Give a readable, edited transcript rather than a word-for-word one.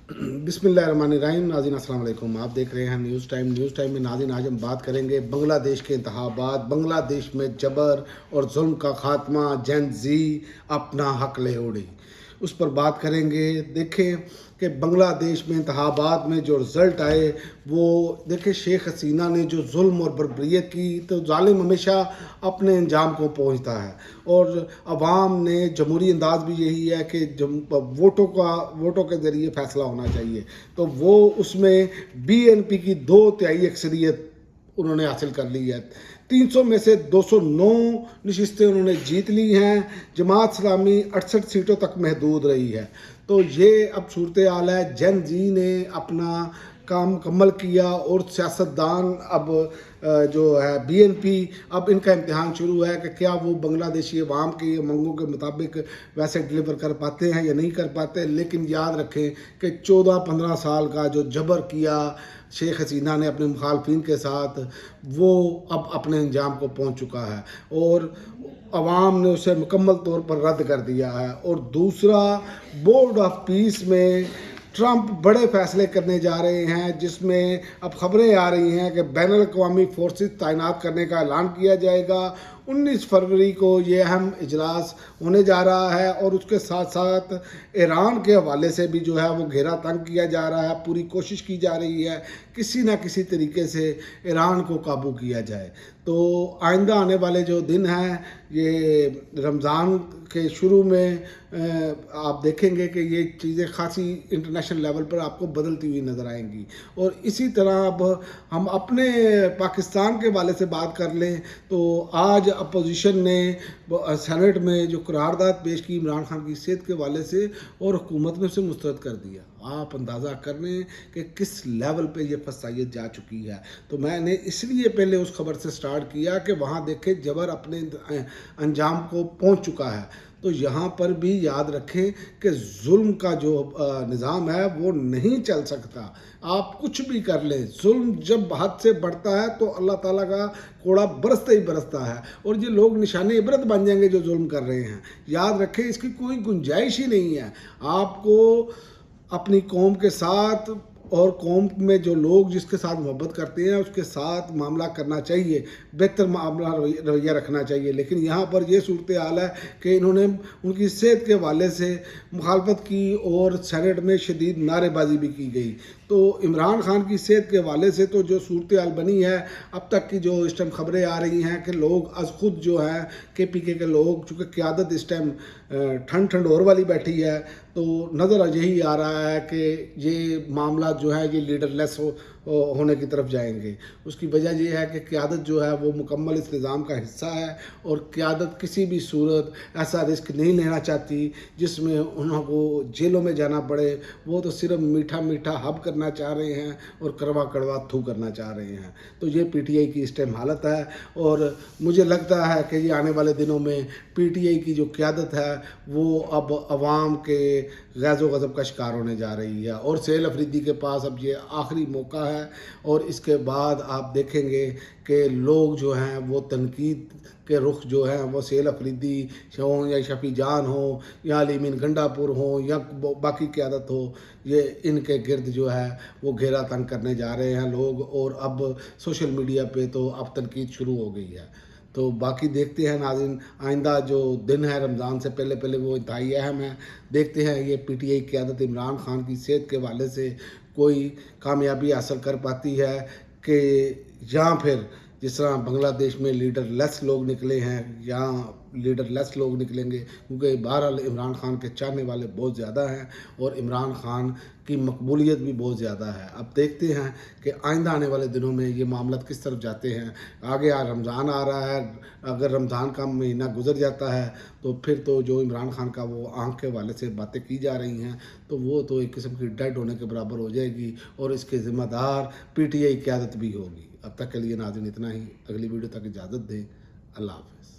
बिस्मिल्लाहिर्रहमानिर्रहीम। नाज़रीन अस्सलाम वालेकुम। आप देख रहे हैं न्यूज़ टाइम में नाज़रीन आज हम बात करेंगे बांग्लादेश के इंतखाबात, बांग्लादेश में जबर और जुल्म का खात्मा, जेन ज़ी अपना हक ले उड़ी, उस पर बात करेंगे। देखें कि बांग्लादेश में इंतखाबात में जो रिज़ल्ट आए वो देखें, शेख हसीना ने जो जुल्म और बर्बरियत की, तो जालिम हमेशा अपने अंजाम को पहुंचता है। और अवाम ने जमहूरी अंदाज भी यही है कि वोटों के ज़रिए फ़ैसला होना चाहिए, तो वो उसमें BNP की 2/3 अक्सरियत उन्होंने हासिल कर ली है। 300 में से 209 नशिस्तें उन्होंने जीत ली हैं। जमात इस्लामी 68 सीटों तक महदूद रही है। तो ये अब सूरत हाल है। जेन जी ने अपना काम मुकम्मल किया और सियासतदान अब जो है BNP, अब इनका इम्तिहान शुरू है कि क्या वो बांग्लादेशी अवाम की मंगों के मुताबिक वैसे डिलीवर कर पाते हैं या नहीं कर पाते। लेकिन याद रखें कि 14-15 साल का जो जबर किया शेख हसीना ने अपने मुखालफिन के साथ, वो अब अपने अंजाम को पहुंच चुका है और अवाम ने उसे मुकम्मल तौर पर रद्द कर दिया है। और दूसरा, बोर्ड ऑफ पीस में ट्रंप बड़े फैसले करने जा रहे हैं, जिसमें अब खबरें आ रही हैं कि बैनुल अक़वामी फोर्सेस तैनात करने का ऐलान किया जाएगा। 19 फरवरी को ये अहम इजलास होने जा रहा है और उसके साथ साथ ईरान के हवाले से भी जो है वो घेरा तंग किया जा रहा है। पूरी कोशिश की जा रही है किसी न किसी तरीके से ईरान को काबू किया जाए। तो आइंदा आने वाले जो दिन हैं, ये रमज़ान के शुरू में आप देखेंगे कि ये चीज़ें खासी इंटरनेशनल लेवल पर आपको बदलती हुई नज़र आएंगी। और इसी तरह अब हम अपने पाकिस्तान के वाले से बात कर लें तो आज अपोजिशन ने सेनेट में जो करारदाद पेश की इमरान खान की सेहत के वाले से, और हुकूमत ने उसे मुस्तरद कर दिया। आप अंदाज़ा कर लें कि किस लेवल पे ये फसाइयत जा चुकी है। तो मैंने इसलिए पहले उस खबर से स्टार्ट किया कि वहाँ देखें जबर अपने अंजाम को पहुँच चुका है। तो यहाँ पर भी याद रखें कि जुल्म का जो निज़ाम है वो नहीं चल सकता। आप कुछ भी कर लें, जुल्म जब हद से बढ़ता है तो अल्लाह ताला का कोड़ा बरसता ही बरसता है और ये लोग निशाने इबरत बन जाएंगे जो जुल्म कर रहे हैं। याद रखें, इसकी कोई गुंजाइश ही नहीं है। आपको अपनी कौम के साथ और कौम में जो लोग जिसके साथ मोहब्बत करते हैं उसके साथ मामला करना चाहिए, बेहतर मामला रवैया रखना चाहिए। लेकिन यहाँ पर ये सूरत हाल है कि इन्होंने उनकी सेहत के हवाले से मुखालफत की और सेनेट में शदीद नारेबाजी भी की गई। तो इमरान खान की सेहत के हवाले से तो जो सूरत हाल बनी है, अब तक की जो इस टाइम खबरें आ रही हैं कि लोग अज खुद जो है KPK के लोग, चूँकि क़यादत इस टाइम ठंड और वाली बैठी है, तो नज़र यही आ रहा है कि ये मामला जो है ये लीडरलेस होने की तरफ जाएंगे। उसकी वजह यह है कि क़यादत जो है वो मुकम्मल इस निज़ाम का हिस्सा है और क़यादत किसी भी सूरत ऐसा रिस्क नहीं लेना चाहती जिसमें उनको जेलों में जाना पड़े। वो तो सिर्फ मीठा मीठा हब करना चाह रहे हैं और कड़वा कड़वा थू करना चाह रहे हैं। तो ये PTI की इस टाइम हालत है और मुझे लगता है कि ये आने वाले दिनों में PTI की जो क़यादत है वो अब अवाम के गैज़ो गज़ब का शिकार होने जा रही है और सैल अफरीदी के पास अब ये आखिरी मौका है। और इसके बाद आप देखेंगे कि लोग जो हैं वो तनकीद के रुख जो हैं वो सैल अफरीदी हों या शफी जान हो या अलीमीन गंडापुर हो या बाकी क़यादत हो, ये इनके गिर्द जो है वो घेरा तंग करने जा रहे हैं लोग। और अब सोशल मीडिया पे तो अब तनकीद शुरू हो गई है। तो बाकी देखते हैं नाज़रीन, आइंदा जो दिन है रमज़ान से पहले वो इंतहाई अहम है। देखते हैं ये PTI क़यादत इमरान खान की सेहत के हवाले से कोई कामयाबी हासिल कर पाती है कि या फिर जिस तरह बांग्लादेश में लीडरलेस लोग निकले हैं या लीडरलेस लोग निकलेंगे, क्योंकि बहरहाल इमरान खान के चाहने वाले बहुत ज़्यादा हैं और इमरान खान की मकबूलियत भी बहुत ज़्यादा है। अब देखते हैं कि आइंदा आने वाले दिनों में ये मामला किस तरफ जाते हैं। आगे रमज़ान आ रहा है, अगर रमज़ान का महीना गुजर जाता है तो फिर तो जो इमरान खान का वो आँख के वाले से बातें की जा रही हैं तो वो तो एक किस्म की डेड होने के बराबर हो जाएगी और इसके ज़िम्मेदार PTI क़यादत भी होगी। अब तक के लिए नाज़रीन इतना ही। अगली वीडियो तक इजाज़त दें। अल्लाह हाफ़िज़।